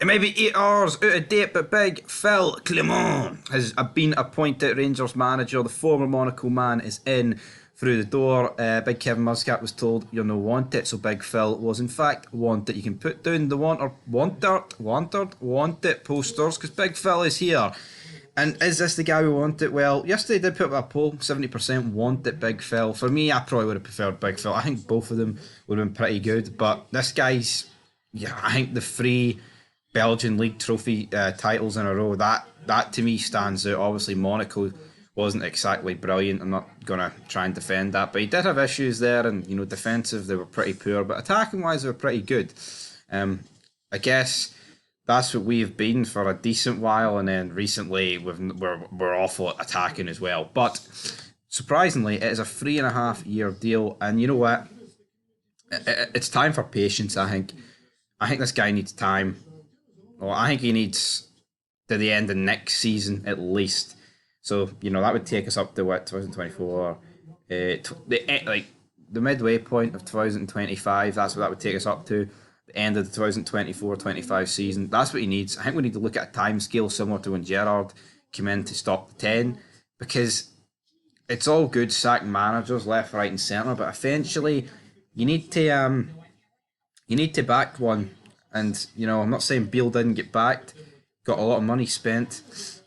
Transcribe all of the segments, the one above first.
It may be 8 hours out of date, but Big Phil Clement has been appointed Rangers manager. The former Monaco man is in through the door. Big Kevin Muscat was told you're no wanted, so Big Phil was in fact wanted. You can put down the wanted posters because Big Phil is here. And is this the guy we wanted? Well, yesterday did put up a poll, 70% wanted Big Phil. For me, I probably would have preferred Big Phil. I think both of them would have been pretty good, but this guy's, yeah, I think the three Belgian league trophy titles in a row, that to me stands out. Obviously, Monaco wasn't exactly brilliant. I'm not gonna try and defend that, but he did have issues there, and defensive they were pretty poor, but attacking wise they were pretty good. I guess that's what we've been for a decent while, and then recently we're awful at attacking as well. But surprisingly, it is a 3.5 year deal, and you know what? It's time for patience. I think this guy needs time. Well, I think he needs to the end of next season at least. So that would take us up to what 2024, the midway point of 2025. That's what that would take us up to. The end of the 2024-25 season. That's what he needs. I think we need to look at a time scale similar to when Gerrard came in to stop the 10, because it's all good sacking managers left, right, and centre, but eventually you need to back one. And I'm not saying Beale didn't get backed. Got a lot of money spent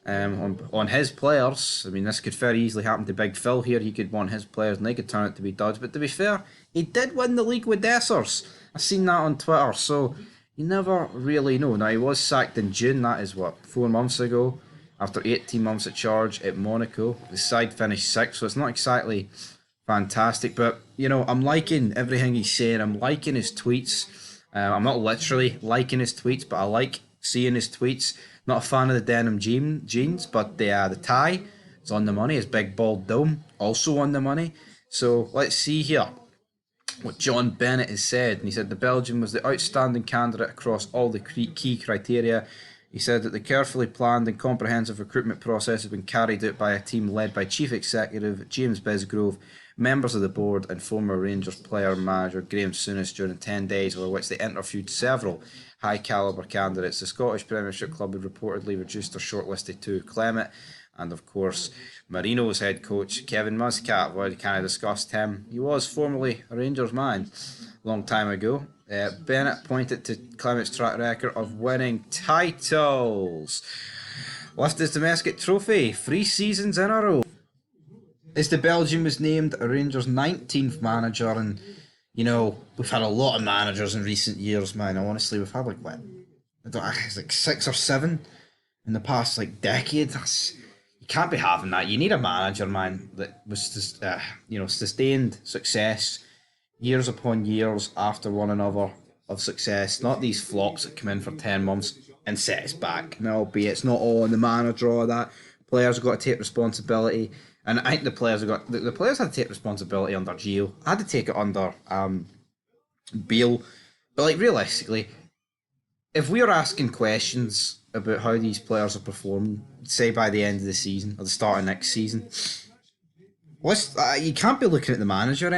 on his players. I mean, this could very easily happen to Big Phil here. He could want his players and they could turn out to be duds. But to be fair, he did win the league with Dessers. I've seen that on Twitter. So you never really know. Now, he was sacked in June. That is, 4 months ago? After 18 months at charge at Monaco. The side finished 6th, so it's not exactly fantastic. But, I'm liking everything he's saying. I'm liking his tweets. I'm not literally liking his tweets, but I like seeing his tweets. Not a fan of the denim jeans, but the tie is on the money. His big bald dome also on the money. So let's see here what John Bennett has said. And he said the Belgian was the outstanding candidate across all the key criteria. He said that the carefully planned and comprehensive recruitment process has been carried out by a team led by Chief Executive James Bisgrove, members of the board and former Rangers player and manager Graham Souness during 10 days, over which they interviewed several high-calibre candidates. The Scottish Premiership club had reportedly reduced their shortlist to 2: Clement and, of course, Marino's head coach Kevin Muscat. I've already kind of discussed him. He was formerly a Rangers man a long time ago. Bennett pointed to Clement's track record of winning titles. Lifted his domestic trophy 3 seasons in a row. As the Belgian was named a Rangers 19th manager, and we've had a lot of managers in recent years, man. Honestly, we've had it's like 6 or 7 in the past decade. You can't be having that. You need a manager, man, that was just sustained success years upon years after one another of success. Not these flops that come in for 10 months and set us back. No, it's not all on the manager or that. Players have got to take responsibility. And I think the players had to take responsibility under Gio. I had to take it under Beale. But realistically, if we are asking questions about how these players are performing, say by the end of the season or the start of next season, you can't be looking at the manager.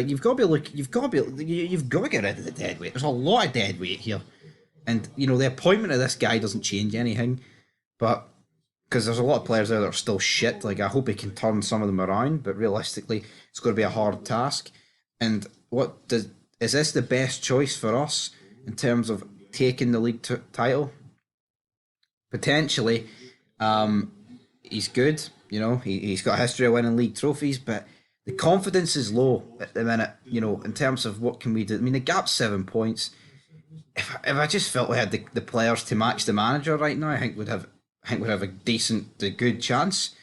You've got to get rid of the dead weight. There's a lot of dead weight here, and the appointment of this guy doesn't change anything, but. Because there's a lot of players there that are still shit. I hope he can turn some of them around, but realistically, it's going to be a hard task. And is this the best choice for us in terms of taking the league title? Potentially. He's good. He's got a history of winning league trophies, but the confidence is low at the minute. In terms of what can we do. I mean, the gap's 7 points. If I just felt we had the players to match the manager right now, I think we'd have a decent to good chance,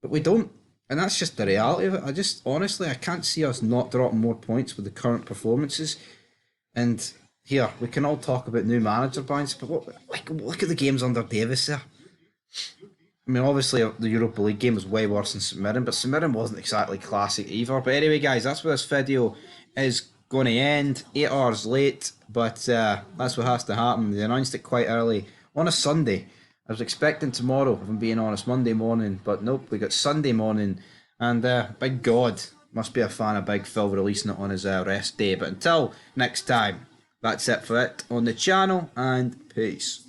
but we don't, and that's just the reality of it. I can't see us not dropping more points with the current performances. And here we can all talk about new manager binds, but look at the games under Davis there. I mean, obviously the Europa League game was way worse than St Mirren, but St Mirren wasn't exactly classic either. But anyway, guys, that's where this video is going to end. 8 hours late, but that's what has to happen. They announced it quite early on a Sunday. I was expecting tomorrow, if I'm being honest, Monday morning, but nope, we got Sunday morning, and big God, must be a fan of Big Phil releasing it on his rest day. But until next time, that's it for it on the channel, and peace.